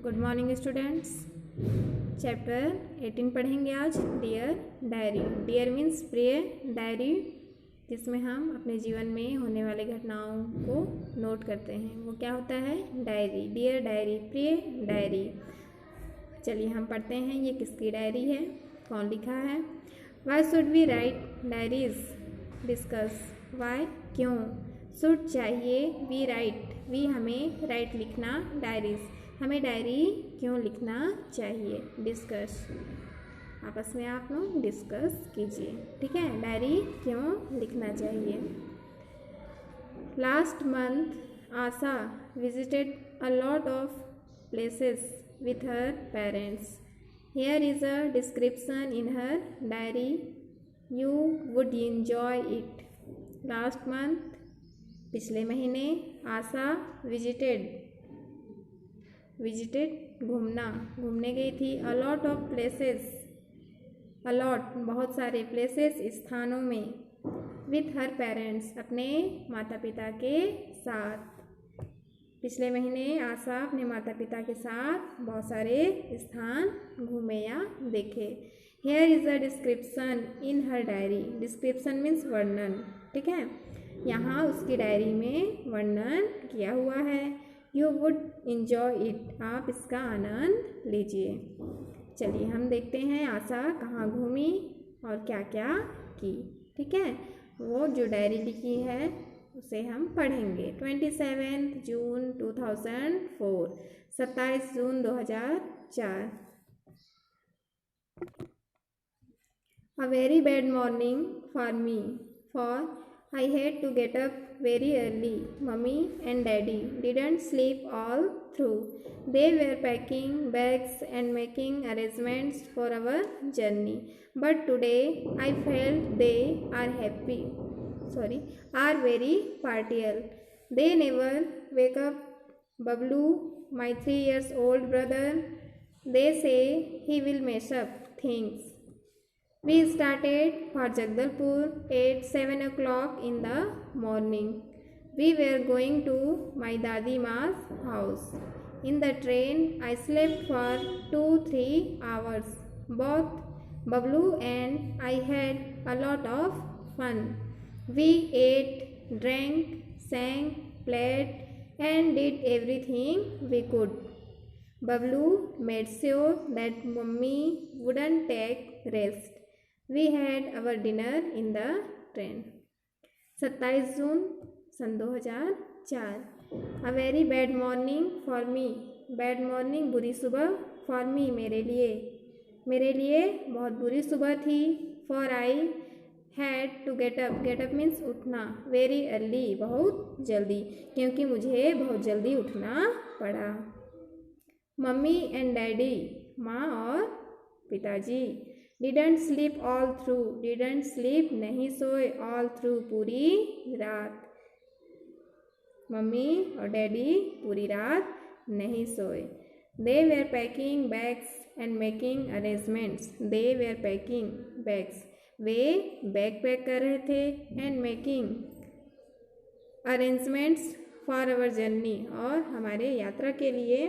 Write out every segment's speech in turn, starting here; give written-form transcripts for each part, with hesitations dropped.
Good morning students. Chapter 18 पढ़ेंगे आज। Dear diary. Dear means प्रिय, डायरी जिसमें हम अपने जीवन में होने वाले घटनाओं को नोट करते हैं, वो क्या होता है? डायरी। डियर डायरी, प्रिय डायरी। चलिए हम पढ़ते हैं ये किसकी डायरी है, कौन लिखा है। Why should we write diaries? Discuss. Why क्यों, शुड चाहिए, वी राइट वी हमें, राइट लिखना, डायरीज हमें डायरी क्यों लिखना चाहिए। डिस्कस, आपस में आप लोग डिस्कस कीजिए, ठीक है। डायरी क्यों लिखना चाहिए। Last month Asha visited a lot of places with her parents. Here is a description in her diary. You would enjoy it. Last month, पिछले महीने, आशा विजिटेड घूमने गई थी। a lot of places, a lot बहुत सारे, places स्थानों में, with her parents अपने माता पिता के साथ। पिछले महीने आशा अपने माता पिता के साथ बहुत सारे स्थान घूमे या देखे। Here is a description in her diary. Description means वर्णन, ठीक है। यहाँ उसकी डायरी में वर्णन किया हुआ है। यू वुड इंजॉय इट, आप इसका आनंद लीजिए। चलिए हम देखते हैं आशा कहाँ घूमी और क्या क्या की, ठीक है। वो जो डायरी लिखी है उसे हम पढ़ेंगे। 27 जून 2004, 27 जून 2004। A very bad morning for me, for I had to get up very early. Mummy and Daddy didn't sleep all through. They were packing bags and making arrangements for our journey. But today I felt they are very partial. They never wake up. Bablu, my 3 years old brother, they say he will mess up things. We started for Jagdalpur at 7 o'clock in the morning. We were going to my Dadi Ma's house. In the train, I slept for 2-3 hours. Both Bablu and I had a lot of fun. We ate, drank, sang, played, and did everything we could. Bablu made sure that Mummy wouldn't take rest. We had our dinner in the train. 27 जून सन 2004। A very bad morning for me. Bad morning बुरी सुबह, for me मेरे लिए बहुत बुरी सुबह थी। For I had to get up means उठना, very early बहुत जल्दी, क्योंकि मुझे बहुत जल्दी उठना पड़ा। मम्मी एंड डैडी माँ और पिताजी didn't sleep all through, didn't sleep नहीं सोए, all through पूरी रात। मम्मी और डैडी पूरी रात नहीं सोए। They were packing bags and making arrangements. They were packing bags, way bag pack कर रहे थे, and making arrangements for our journey, और हमारे यात्रा के लिए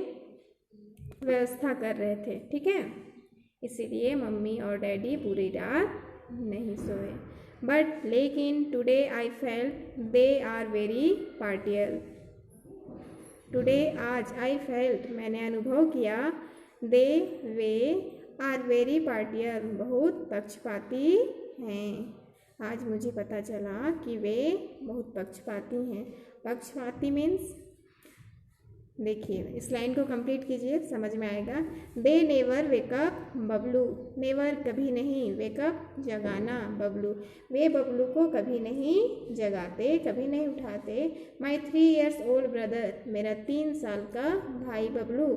व्यवस्था कर रहे थे, ठीक है। इसीलिए मम्मी और डैडी पूरी रात नहीं सोए। बट लेकिन today I felt they are very partial. Today आज, आई फेल्ट मैंने अनुभव किया, दे वे आर वेरी पार्टियल बहुत पक्षपाती हैं। आज मुझे पता चला कि वे बहुत पक्षपाती हैं। पक्षपाती मीन्स, देखिए इस लाइन को कंप्लीट कीजिए, समझ में आएगा। They never wake up Bablu, never कभी नहीं, वेकअप जगाना, बबलू वे बबलू को कभी नहीं जगाते, कभी नहीं उठाते। माई 3 years ओल्ड ब्रदर मेरा 3 साल का भाई बबलू,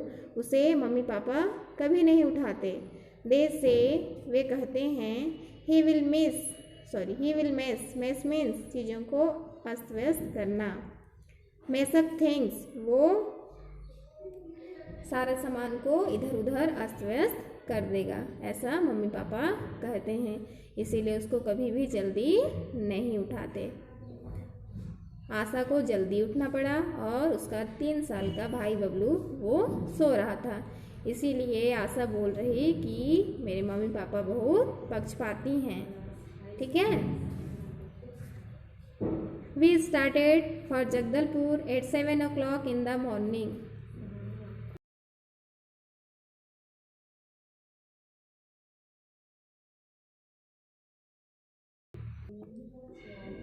उसे मम्मी पापा कभी नहीं उठाते। दे से वे कहते हैं, ही विल मेस मीन्स चीज़ों को अस्त व्यस्त करना, मेस अप थिंग्स वो सारा सामान को इधर उधर अस्त व्यस्त कर देगा, ऐसा मम्मी पापा कहते हैं, इसीलिए उसको कभी भी जल्दी नहीं उठाते। आशा को जल्दी उठना पड़ा और उसका 3 साल का भाई बबलू वो सो रहा था। इसीलिए आशा बोल रही कि मेरे मम्मी पापा बहुत पक्षपाती हैं। ठीक है। We started for Jagdalpur at 7 o'clock in the morning.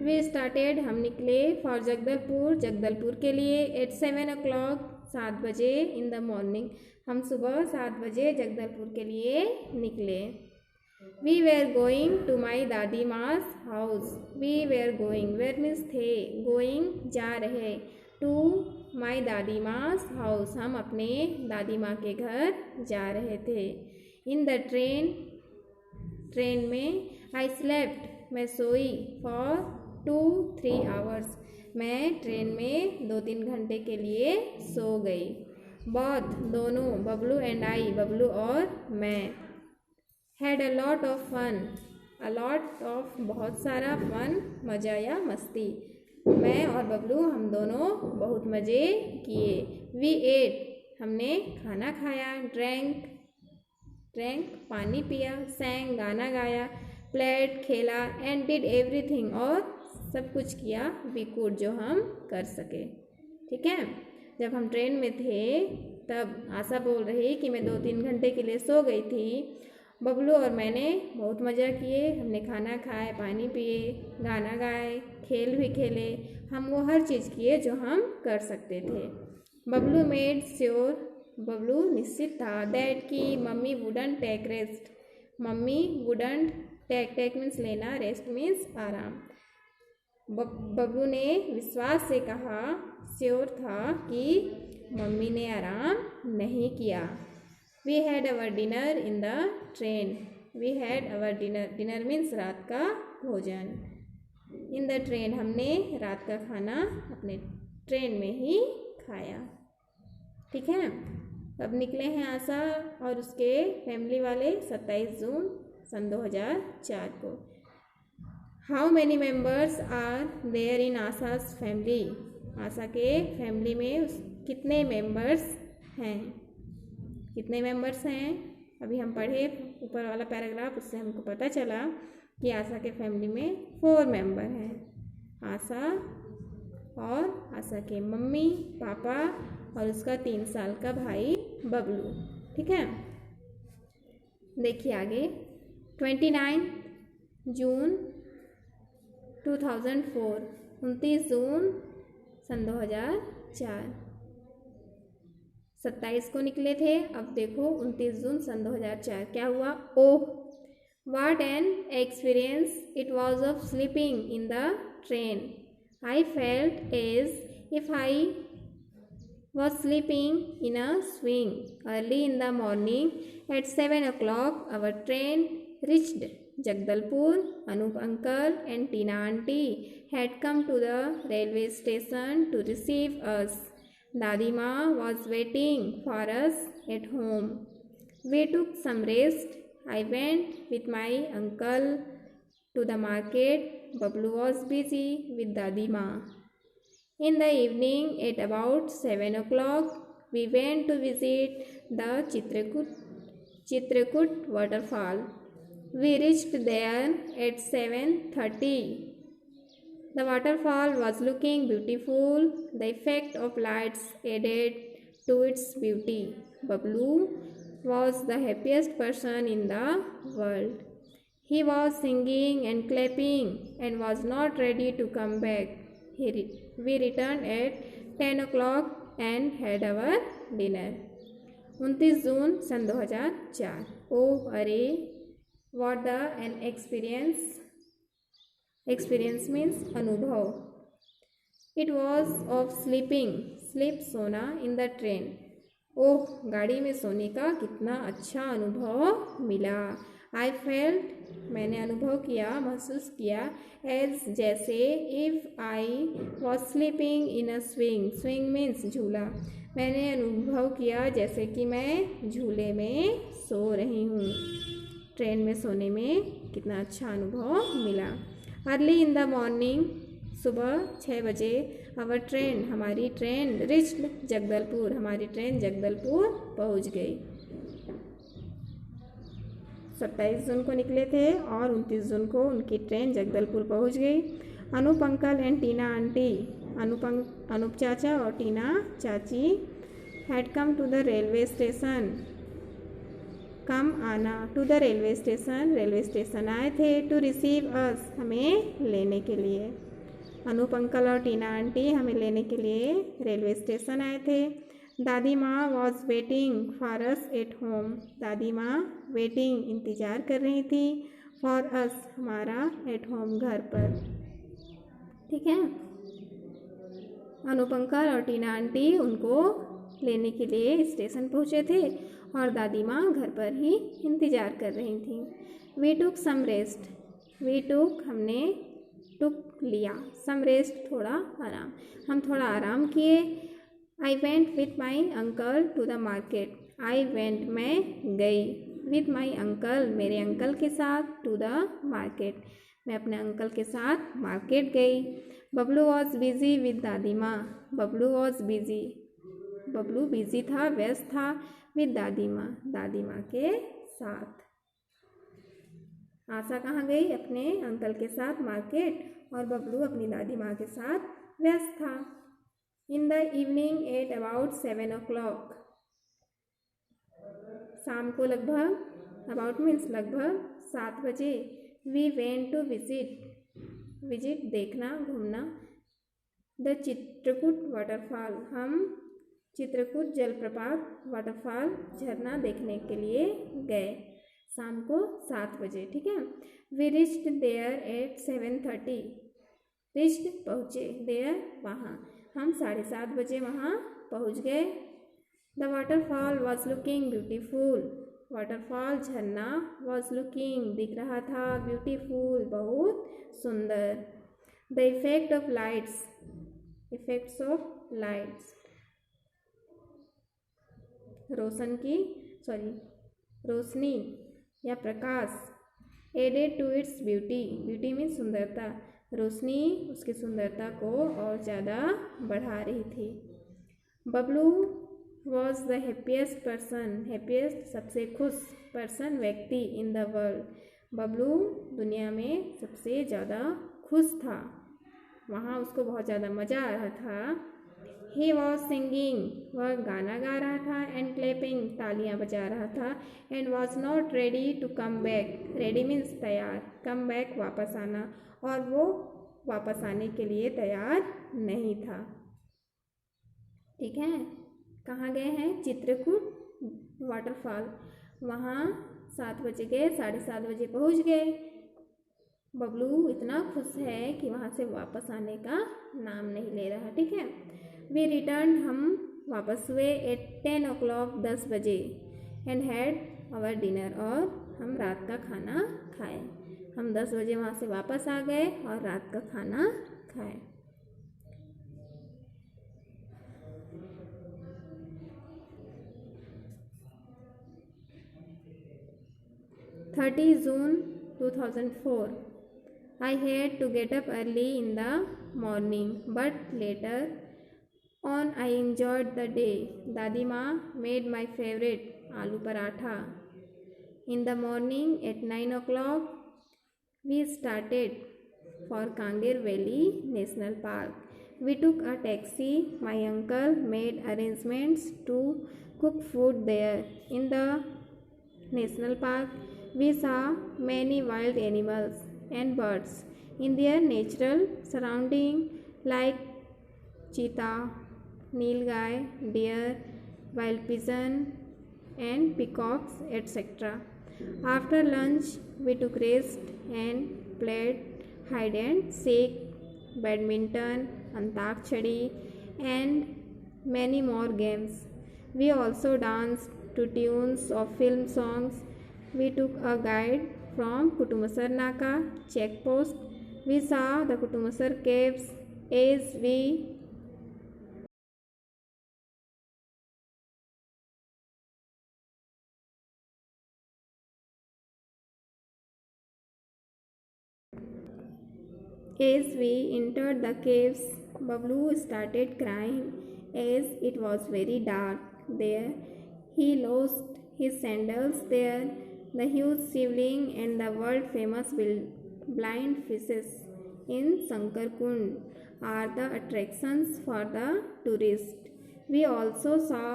We started हम निकले फॉर जगदलपुर जगदलपुर के लिए एट 7 o'clock 7 बजे इन द मॉर्निंग। हम सुबह 7 बजे जगदलपुर के लिए निकले। We were going to my dadi maa's house. We were going were means थे, गोइंग जा रहे, to my dadi maa's house हम अपने दादी माँ के घर जा रहे थे। इन द ट्रेन में आई स्लेप्ट मैं सोई फॉर 2-3 hours मैं ट्रेन में 2-3 घंटे के लिए सो गई। बोथ दोनों बबलू एंड आई बबलू और मैं had a lot of fun. A lot of बहुत सारा फन मज़ा या मस्ती। मैं और बबलू हम दोनों बहुत मज़े किए। वी एट हमने खाना खाया, ड्रैंक पानी पिया, सैंग गाना गाया, प्लेड खेला, एंड डिड एवरीथिंग और सब कुछ किया वी कुड जो हम कर सके। ठीक है। जब हम ट्रेन में थे तब आशा बोल रही कि मैं 2-3 घंटे के लिए सो गई थी। बबलू और मैंने बहुत मज़ा किए, हमने खाना खाए, पानी पिए, गाना गाए, खेल भी खेले, हम वो हर चीज़ किए जो हम कर सकते थे। बबलू मेड श्योर बबलू निश्चित था दैट कि mummy wouldn't take rest. Mummy wouldn't take means लेना, रेस्ट मीन्स आराम। बबलू ने विश्वास से कहा, श्योर था कि मम्मी ने आराम नहीं किया। We had our dinner in the train. We had our dinner means रात का भोजन। इन द ट्रेन हमने रात का खाना अपने ट्रेन में ही खाया। ठीक है। अब निकले हैं आशा और उसके फैमिली वाले 27 जून सन 2004 को। How many members are there in Asha's family. Asha के फैमिली में कितने मेंबर्स हैं? कितने मेंबर्स हैं? अभी हम पढ़े ऊपर वाला पैराग्राफ, उससे हमको पता चला कि आशा के फैमिली में 4 मेंबर हैं। आशा और आशा के मम्मी पापा और उसका 3 साल का भाई बबलू। ठीक है। देखिए आगे 29 जून 2004 29 जून सन 2004। 27 को निकले थे, अब देखो 29 जून सन 2004 क्या हुआ। Oh what an experience it was of sleeping in the train. I felt as if I was sleeping in a swing. Early in the morning at 7 o'clock our train reached Jagdalpur. Anup uncle and Tina auntie had come to the railway station to receive us. Dadi Ma was waiting for us at home. We took some rest. I went with my uncle to the market. Bablu was busy with Dadi Ma. In the evening at about 7 o'clock, we went to visit the Chitrakoot waterfall. We reached there at 7:30. The waterfall was looking beautiful. The effect of lights added to its beauty. Bablu was the happiest person in the world. He was singing and clapping and was not ready to come back. We returned at 10 o'clock and had our dinner. 29 जून सन 2004। ओह अरे what the an experience means अनुभव। It was of sleeping sleep सोना in the train। ओह गाड़ी में सोने का कितना अच्छा अनुभव मिला। I felt मैंने अनुभव किया, महसूस किया, as जैसे if I was sleeping in a swing। swing means झूला। मैंने अनुभव किया जैसे कि मैं झूले में सो रही हूँ। ट्रेन में सोने में कितना अच्छा अनुभव मिला। अर्ली इन द मॉर्निंग सुबह 6 बजे अवर ट्रेन, हमारी ट्रेन रिच्ड जगदलपुर, हमारी ट्रेन जगदलपुर पहुंच गई। 27 जून को निकले थे और 29 जून को उनकी ट्रेन जगदलपुर पहुंच गई। Anup uncle and Tina aunty, Anup चाचा और टीना चाची had come to the railway station, come आना टू द रेलवे स्टेशन आए थे, टू रिसीव अस, हमें लेने के लिए। अनूप अंकल और टीना आंटी हमें लेने के लिए रेलवे स्टेशन आए थे। दादी माँ was waiting for us at home, दादी माँ वेटिंग इंतज़ार कर रही थी, फॉर अस हमारा, एट होम घर पर। ठीक है, अनूप अंकल और टीना आंटी उनको लेने के लिए स्टेशन पहुँचे थे और दादी माँ घर पर ही इंतज़ार कर रही थी। We took some rest, we took हमने, टुक लिया, सम रेस्ट थोड़ा आराम, हम थोड़ा आराम किए। I went with my uncle to the market, I went मैं गई, विथ माई अंकल मेरे अंकल के साथ, टू द मार्केट मैं अपने अंकल के साथ मार्केट गई। बबलू वॉज बिजी विद दादी माँ, Bablu was busy, Bablu busy था, व्यस्त था, विद दादी माँ के साथ। आशा कहाँ गई? अपने अंकल के साथ मार्केट, और बबलू अपनी दादी माँ के साथ व्यस्त था। In the evening at about 7 o'clock, शाम को लगभग, अबाउट मीन्स लगभग 7 बजे। वी वेंट टू विजिट देखना, घूमना, द चित्रकूट वाटरफॉल, हम चित्रकूट जलप्रपात, वाटरफॉल झरना देखने के लिए गए, शाम को 7 बजे। ठीक है, we reached there at 7:30, reached पहुँचे, देयर वहाँ, हम 7:30 बजे वहाँ पहुँच गए। The waterfall was looking beautiful, waterfall झरना, वॉज लुकिंग दिख रहा था, ब्यूटीफुल बहुत सुंदर। The effect of lights, effects of lights, रोशनी या प्रकाश, added to its beauty, beauty means सुंदरता, रोशनी उसकी सुंदरता को और ज़्यादा बढ़ा रही थी। Bablu was the happiest person, happiest सबसे खुश पर्सन, व्यक्ति, इन द वर्ल्ड, बबलू दुनिया में सबसे ज़्यादा खुश था, वहाँ उसको बहुत ज़्यादा मज़ा आ रहा था। ही वॉज सिंगिंग, वह गाना गा रहा था, एंड क्लैपिंग तालियां बजा रहा था, and was not ready to come back, ready means तैयार, कम बैक वापस आना, और वो वापस आने के लिए तैयार नहीं था। ठीक है, कहाँ गए हैं? चित्रकूट वाटरफॉल, वहाँ 7 बजे गए, 7:30 बजे पहुँच गए। बबलू इतना खुश है कि वहाँ से वापस आने का नाम नहीं ले रहा। ठीक है, वी रिटर्न, हम वापस हुए, एट 10 o'clock 10 बजे, एंड हैड आवर डिनर, और हम रात का खाना खाए, हम 10 बजे वहाँ से वापस आ गए और रात का खाना खाए। 30 June 2004, I had to get up early in the morning, but later on I enjoyed the day. दादी माँ made my favorite आलू paratha. In the morning at 9 o'clock, we started for Kangir Valley National Park. We took a taxi. My uncle made arrangements to cook food there. In the national park, we saw many wild animals and birds in their natural surrounding, like cheetah, nilgai, deer, wild pigeon, and peacocks, etc. After lunch, we took rest and played hide and seek, badminton, antakshari, and many more games. We also danced to tunes of film songs. We took a guide from Kutumasar Naka check post. We saw the Kutumasar caves as we As we entered the caves, Bablu started crying as it was very dark there. He lost his sandals there. The huge shivling and the world famous blind fishes in Sankar Kund are the attractions for the tourists. We also saw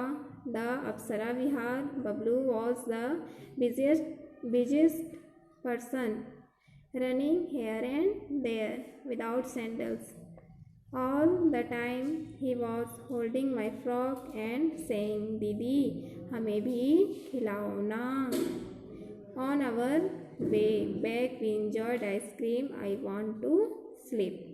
the Apsara Vihar. Bablu was the busiest person running here and there without sandals. All the time he was holding my frock and saying, "Didi, हमें भी खिलाओ ना." On our way back, we enjoyed ice cream. I want to sleep.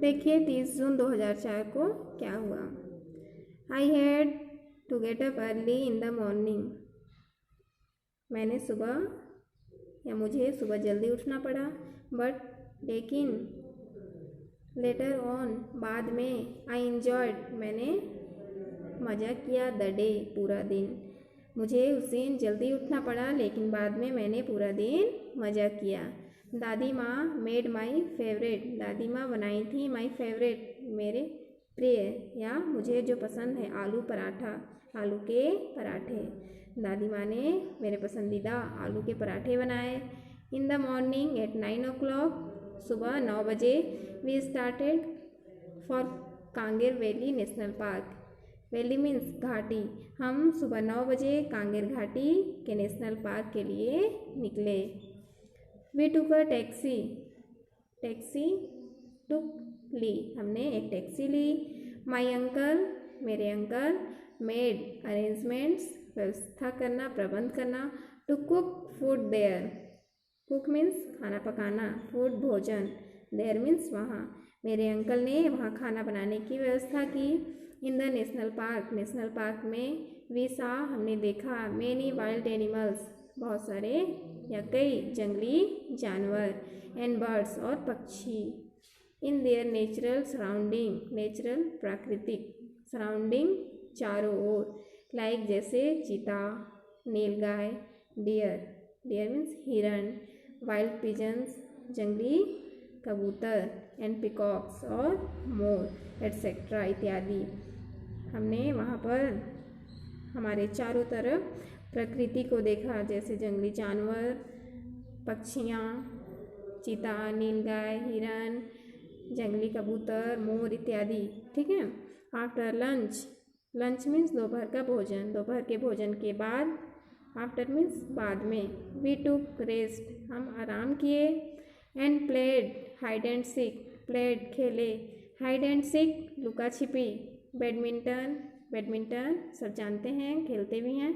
देखिए 30 जून 2004 को क्या हुआ। I had to get up early in the morning. मैंने सुबह या मुझे सुबह जल्दी उठना पड़ा। बट लेकिन लेटर ऑन बाद में आई एन्जॉयड मैंने मज़ा किया द डे पूरा दिन। मुझे उस दिन जल्दी उठना पड़ा लेकिन बाद में मैंने पूरा दिन मज़ा किया। दादी माँ मेड माई फेवरेट। दादी माँ बनाई थी माई फेवरेट मेरे प्रिय या मुझे जो पसंद है आलू पराठा, आलू के पराठे। दादी माँ ने मेरे पसंदीदा आलू के पराठे बनाए। इन द मॉर्निंग एट 9 o'clock, सुबह 9 बजे we started for Kanger valley national park. Valley means घाटी। हम सुबह 9 बजे कांगेर घाटी के नेशनल पार्क के लिए निकले। We took a taxi. Taxi took ली, हमने एक टैक्सी ली। माई अंकल, मेरे अंकल मेड अरेंजमेंट्स, व्यवस्था करना, प्रबंध करना। To cook food there. Cook means खाना पकाना, फूड भोजन, देयर मीन्स वहाँ। मेरे अंकल ने वहाँ खाना बनाने की व्यवस्था की। In the national park, national park में वी सा हमने देखा मेनी वाइल्ड एनिमल्स, बहुत सारे या कई जंगली जानवर, एंड बर्ड्स और पक्षी। In their natural surrounding, natural प्राकृतिक सराउंडिंग चारों ओर, लाइक जैसे चीता, नीलगाय, डियर, डियर मीन्स हिरन, वाइल्ड पिजन्स जंगली कबूतर, एंड पिकॉक्स और मोर एटसेट्रा इत्यादि। हमने वहाँ पर हमारे चारों तरफ प्रकृति को देखा, जैसे जंगली जानवर, पक्षियाँ, चीता, नीलगाय, हिरन, जंगली कबूतर, मोर इत्यादि। ठीक है। आफ्टर लंच, लंच मीन्स दोपहर का भोजन, दोपहर के भोजन के बाद, आफ्टर मीन्स बाद में। वी टुक रेस्ट, हम आराम किए। And played hide and seek, played खेले, हाइड एंड सीक लुका छिपी, बैडमिंटन, बैडमिंटन सब जानते हैं, खेलते भी हैं।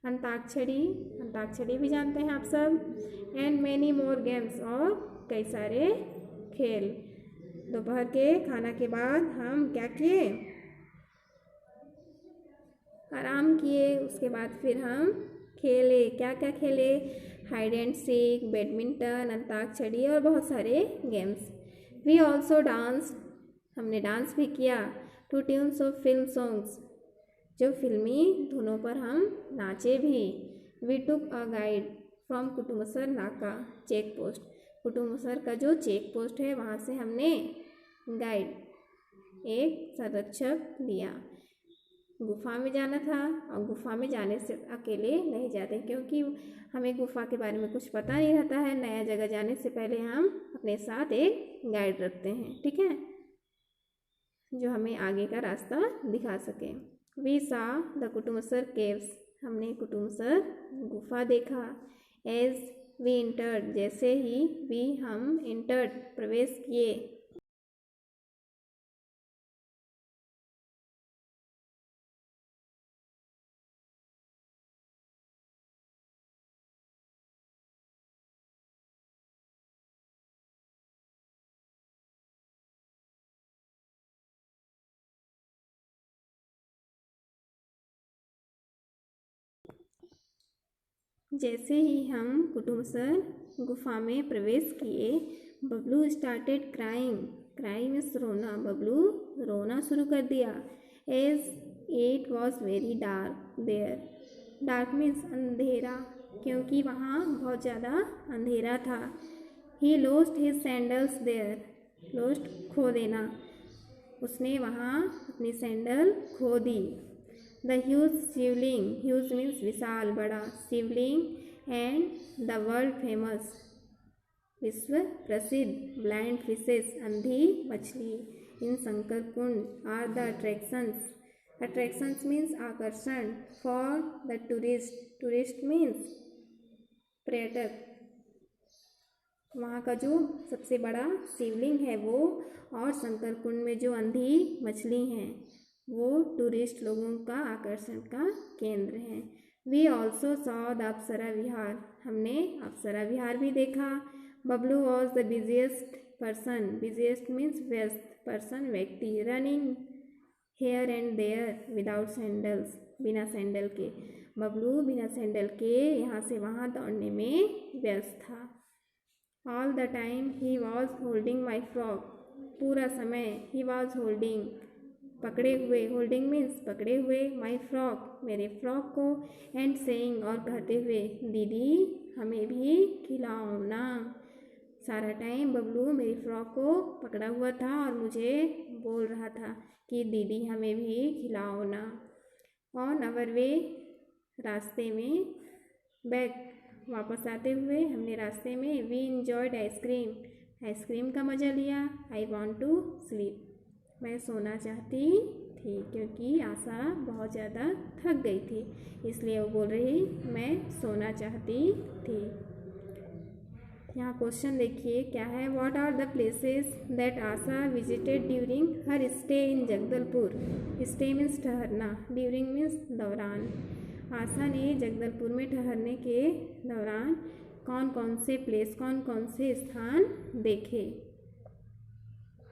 अंताक्षरी, अंताक्षरी भी जानते हैं आप सब। एंड मैनी मोर गेम्स, और कई सारे खेल। दोपहर के खाना के बाद हम क्या किए, आराम किए। उसके बाद फिर हम खेले, क्या क्या खेले, हाइड एंड सीक, बैडमिंटन, अंताक्षरी और बहुत सारे गेम्स। वी ऑल्सो डांस, हमने डांस भी किया। To tunes of film songs, जो फिल्मी धुनों पर हम नाचे भी। We took a guide from Kutumsar नाका चेक पोस्ट, कुटुमसर का जो चेक पोस्ट है वहाँ से हमने गाइड, एक संरक्षक लिया। गुफा में जाना था, और गुफा में जाने से अकेले नहीं जाते, क्योंकि हमें गुफा के बारे में कुछ पता नहीं रहता है। नया जगह जाने से पहले हम अपने साथ एक गाइड रखते हैं, ठीक है, जो हमें आगे का रास्ता दिखा सके। We saw the Kutumsar caves, हमने कुटुमसर गुफा देखा। एज वी इंटर्ड, जैसे ही वी हम इंटर्ड प्रवेश किए। जैसे ही हम कुटुमसर गुफा में प्रवेश किए, Bablu started crying, cry means रोना। बबलू रोना शुरू कर दिया। As it was very dark there. Dark means अंधेरा, क्योंकि वहाँ बहुत ज़्यादा अंधेरा था। He lost his sandals there. Lost खो देना, उसने वहाँ अपनी सैंडल खो दी। The huge Shivling, huge means विशाल बड़ा, Shivling and the world famous विश्व प्रसिद्ध ब्लाइंड फिशेस अंधी मछली in Shankar Kund are the attractions. Attractions means आकर्षण for the tourist. Tourist means पर्यटक। वहाँ का जो सबसे बड़ा शिवलिंग है वो, और शंकर कुंड में जो अंधी मछली हैं वो टूरिस्ट लोगों का आकर्षण का केंद्र है। We also saw the Apsara Vihar. हमने अप्सरा विहार भी देखा। Bablu was the busiest person. Busiest means व्यस्त, पर्सन व्यक्ति। Running here and there without sandals, बिना सैंडल के। बबलू बिना सैंडल के यहाँ से वहाँ दौड़ने में व्यस्त था। All the time he was holding my frock. पूरा समय ही वॉज होल्डिंग, पकड़े हुए, होल्डिंग मीन्स पकड़े हुए, माई फ्रॉक मेरे फ्रॉक को, एंड सेइंग और कहते हुए, दीदी हमें भी खिलाओ ना। सारा टाइम बबलू मेरी फ्रॉक को पकड़ा हुआ था और मुझे बोल रहा था कि दीदी हमें भी खिलाओ ना। ऑन अवर वे, रास्ते में, बैक वापस आते हुए, हमने रास्ते में, वी इंजॉयड आइसक्रीम। आइसक्रीम का मज़ा लिया। आई वॉन्ट टू स्लीप, मैं सोना चाहती थी, क्योंकि आशा बहुत ज़्यादा थक गई थी, इसलिए वो बोल रही मैं सोना चाहती थी। यहाँ क्वेश्चन देखिए क्या है। What are the places that Asha visited during her stay in Jagdalpur. Stay means ठहरना, ड्यूरिंग मीन्स दौरान। आशा ने जगदलपुर में ठहरने के दौरान कौन कौन से प्लेस, कौन कौन से स्थान देखे।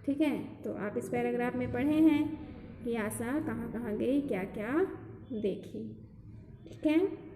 ठीक है, तो आप इस पैराग्राफ में पढ़े हैं कि आशा कहाँ कहाँ गई, क्या क्या देखी। ठीक है।